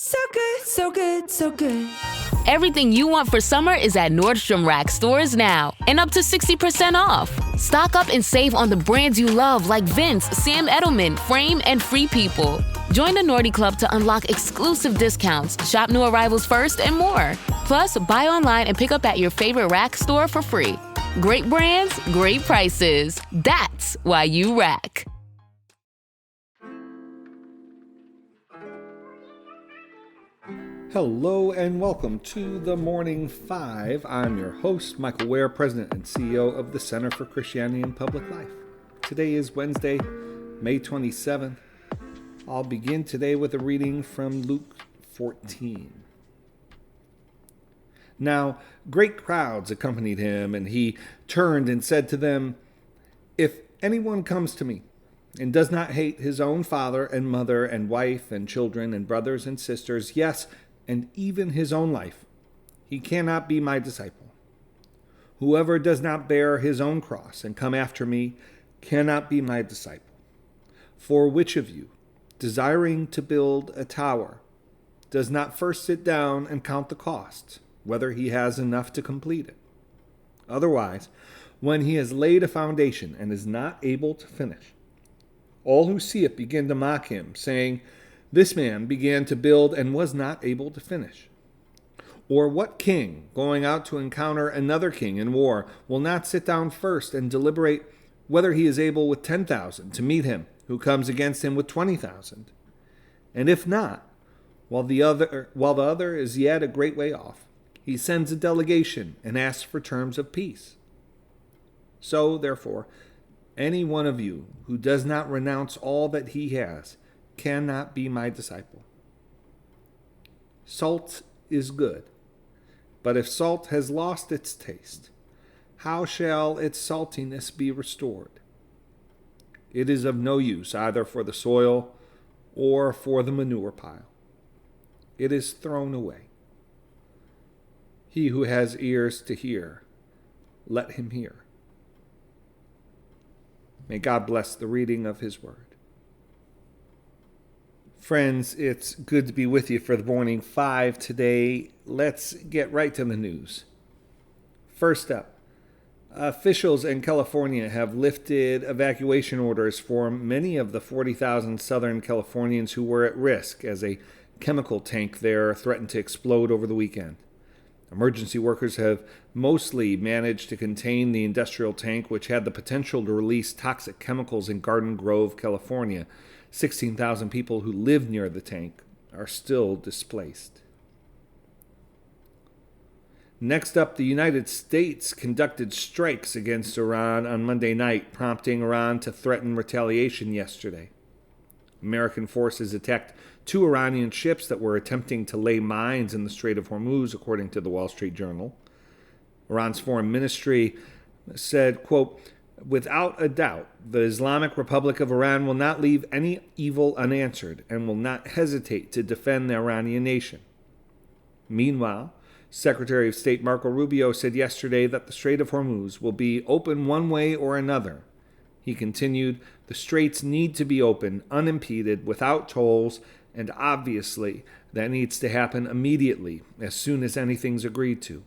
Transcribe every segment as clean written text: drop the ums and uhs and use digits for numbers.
So good, so good, so good. Everything you want for summer is at Nordstrom Rack stores now, and up to 60% off. Stock up and save on the brands you love like Vince, Sam Edelman, Frame, and Free People. Join the Nordy Club to unlock exclusive discounts, shop new arrivals first, and more. Plus, buy online and pick up at your favorite Rack store for free. Great brands, great prices. That's why you Rack. Hello and welcome to the Morning Five. I'm your host, Michael Ware, President and CEO of the Center for Christianity and Public Life. Today is Wednesday, May 27th. I'll begin today with a reading from Luke 14. Now, great crowds accompanied him, and he turned and said to them, "If anyone comes to me and does not hate his own father and mother and wife and children and brothers and sisters, yes, and even his own life, he cannot be my disciple. Whoever does not bear his own cross and come after me cannot be my disciple. For which of you, desiring to build a tower, does not first sit down and count the cost, whether he has enough to complete it? Otherwise, when he has laid a foundation and is not able to finish, all who see it begin to mock him, saying, 'This man began to build and was not able to finish.' Or what king, going out to encounter another king in war, will not sit down first and deliberate whether he is able with 10,000 to meet him who comes against him with 20,000? And if not, while the other is yet a great way off, he sends a delegation and asks for terms of peace. So, therefore, any one of you who does not renounce all that he has cannot be my disciple. Salt is good, but if salt has lost its taste, how shall its saltiness be restored? It is of no use either for the soil or for the manure pile. It is thrown away. He who has ears to hear, let him hear." May God bless the reading of his word. Friends, it's good to be with you for the Morning Five today. Let's get right to the news. First up, officials in California have lifted evacuation orders for many of the 40,000 Southern Californians who were at risk as a chemical tank there threatened to explode over the weekend. Emergency workers have mostly managed to contain the industrial tank, which had the potential to release toxic chemicals in Garden Grove, California. 16,000 people who live near the tank are still displaced. Next up, the United States conducted strikes against Iran on Monday night, prompting Iran to threaten retaliation yesterday. American forces attacked 2 Iranian ships that were attempting to lay mines in the Strait of Hormuz, according to the Wall Street Journal. Iran's foreign ministry said, quote, "Without a doubt, the Islamic Republic of Iran will not leave any evil unanswered and will not hesitate to defend the Iranian nation." Meanwhile, Secretary of State Marco Rubio said yesterday that the Strait of Hormuz will be open one way or another. He continued, "The straits need to be open, unimpeded, without tolls, and obviously that needs to happen immediately, as soon as anything's agreed to."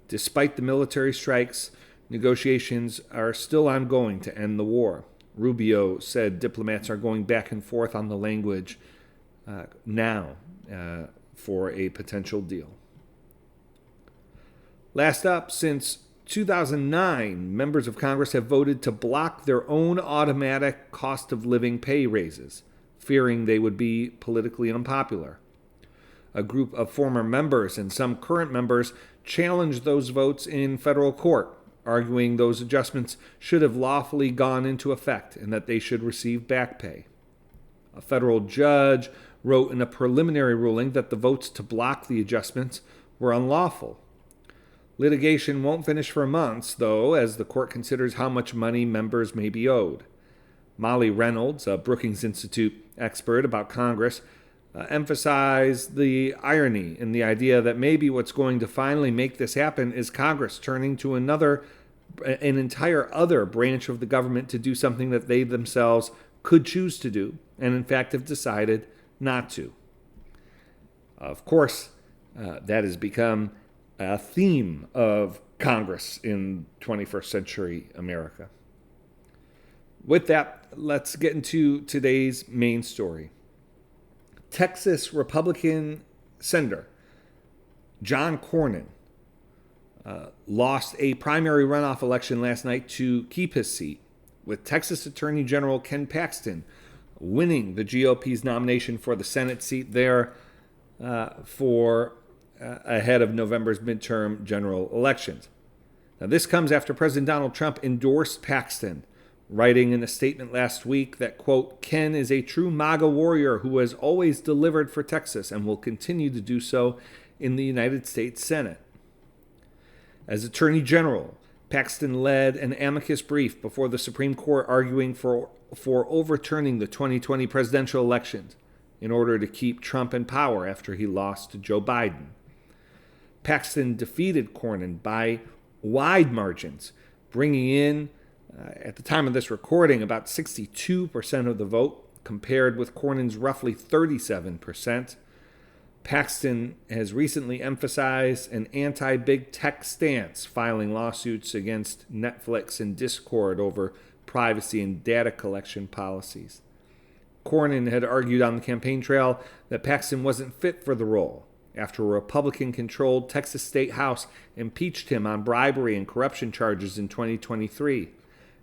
Despite the military strikes, negotiations are still ongoing to end the war. Rubio said diplomats are going back and forth on the language now for a potential deal. Last up, since 2009, members of Congress have voted to block their own automatic cost of living pay raises, fearing they would be politically unpopular. A group of former members and some current members challenged those votes in federal court, arguing those adjustments should have lawfully gone into effect and that they should receive back pay. A federal judge wrote in a preliminary ruling that the votes to block the adjustments were unlawful. Litigation won't finish for months, though, as the court considers how much money members may be owed. Molly Reynolds, a Brookings Institute expert about Congress, emphasized the irony in the idea that maybe what's going to finally make this happen is Congress turning to an entire other branch of the government to do something that they themselves could choose to do, and in fact have decided not to. Of course, that has become a theme of Congress in 21st century America. With that, let's get into today's main story. Texas Republican Senator John Cornyn lost a primary runoff election last night to keep his seat, with Texas Attorney General Ken Paxton winning the GOP's nomination for the Senate seat there ahead of November's midterm general elections. Now, this comes after President Donald Trump endorsed Paxton, writing in a statement last week that, quote, Ken is a true MAGA warrior who has always delivered for Texas and will continue to do so in the United States Senate. As Attorney General, Paxton led an amicus brief before the Supreme Court arguing for overturning the 2020 presidential elections in order to keep Trump in power after he lost to Joe Biden. Paxton defeated Cornyn by wide margins, bringing in, at the time of this recording, about 62% of the vote, compared with Cornyn's roughly 37%. Paxton has recently emphasized an anti-big tech stance, filing lawsuits against Netflix and Discord over privacy and data collection policies. Cornyn had argued on the campaign trail that Paxton wasn't fit for the role after a Republican-controlled Texas State House impeached him on bribery and corruption charges in 2023,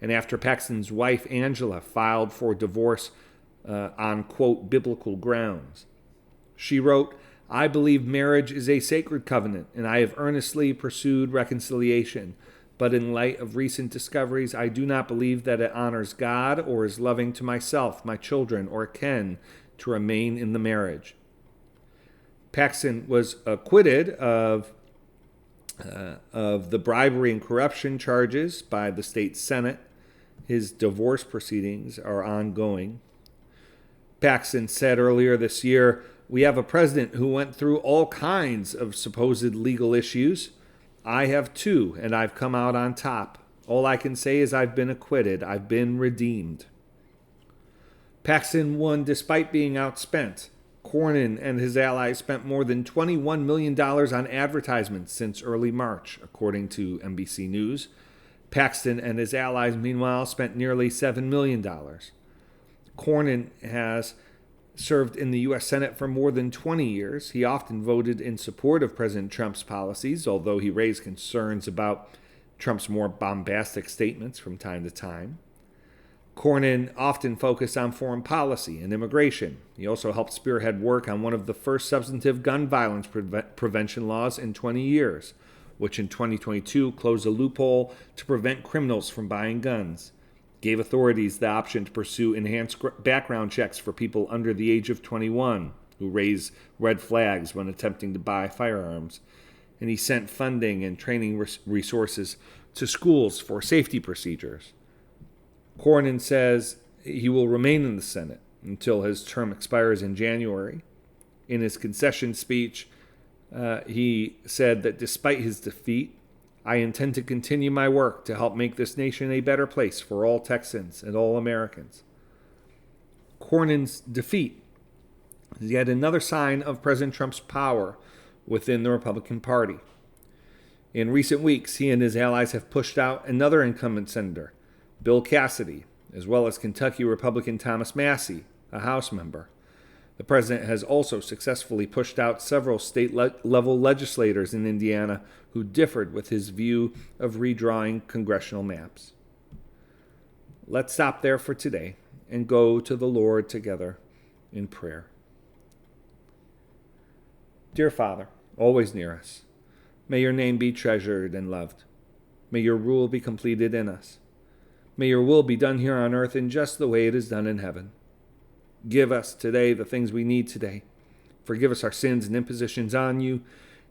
and after Paxton's wife, Angela, filed for divorce on, quote, biblical grounds. She wrote, I believe marriage is a sacred covenant, and I have earnestly pursued reconciliation. But in light of recent discoveries, I do not believe that it honors God or is loving to myself, my children, or Ken to remain in the marriage. Paxton was acquitted of the bribery and corruption charges by the state Senate. His divorce proceedings are ongoing. Paxton said earlier this year, we have a president who went through all kinds of supposed legal issues. I have too, and I've come out on top. All I can say is I've been acquitted. I've been redeemed. Paxton won despite being outspent. Cornyn and his allies spent more than $21 million on advertisements since early March, according to NBC News. Paxton and his allies, meanwhile, spent nearly $7 million. Cornyn has served in the U.S. Senate for more than 20 years. He often voted in support of President Trump's policies, although he raised concerns about Trump's more bombastic statements from time to time. Cornyn often focused on foreign policy and immigration. He also helped spearhead work on one of the first substantive gun violence prevention laws in 20 years, which in 2022 closed a loophole to prevent criminals from buying guns, gave authorities the option to pursue enhanced background checks for people under the age of 21 who raise red flags when attempting to buy firearms, and he sent funding and training resources to schools for safety procedures. Cornyn says he will remain in the Senate until his term expires in January. In his concession speech, he said that despite his defeat, I intend to continue my work to help make this nation a better place for all Texans and all Americans. Cornyn's defeat is yet another sign of President Trump's power within the Republican Party. In recent weeks, he and his allies have pushed out another incumbent senator, Bill Cassidy, as well as Kentucky Republican Thomas Massie, a House member. The president has also successfully pushed out several state-level legislators in Indiana who differed with his view of redrawing congressional maps. Let's stop there for today and go to the Lord together in prayer. Dear Father, always near us, may your name be treasured and loved. May your rule be completed in us. May your will be done here on earth in just the way it is done in heaven. Give us today the things we need today. Forgive us our sins and impositions on you,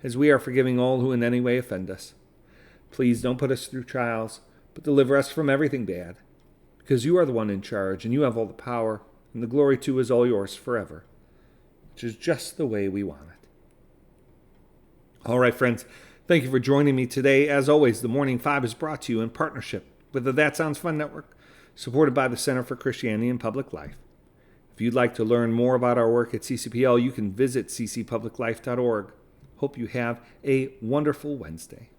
as we are forgiving all who in any way offend us. Please don't put us through trials, but deliver us from everything bad, because you are the one in charge, and you have all the power, and the glory too is all yours forever, which is just the way we want it. All right, friends, thank you for joining me today. As always, the Morning Five is brought to you in partnership with the That Sounds Fun Network, supported by the Center for Christianity and Public Life. If If you'd like to learn more about our work at CCPL, you can visit ccpubliclife.org. Hope you have a wonderful Wednesday.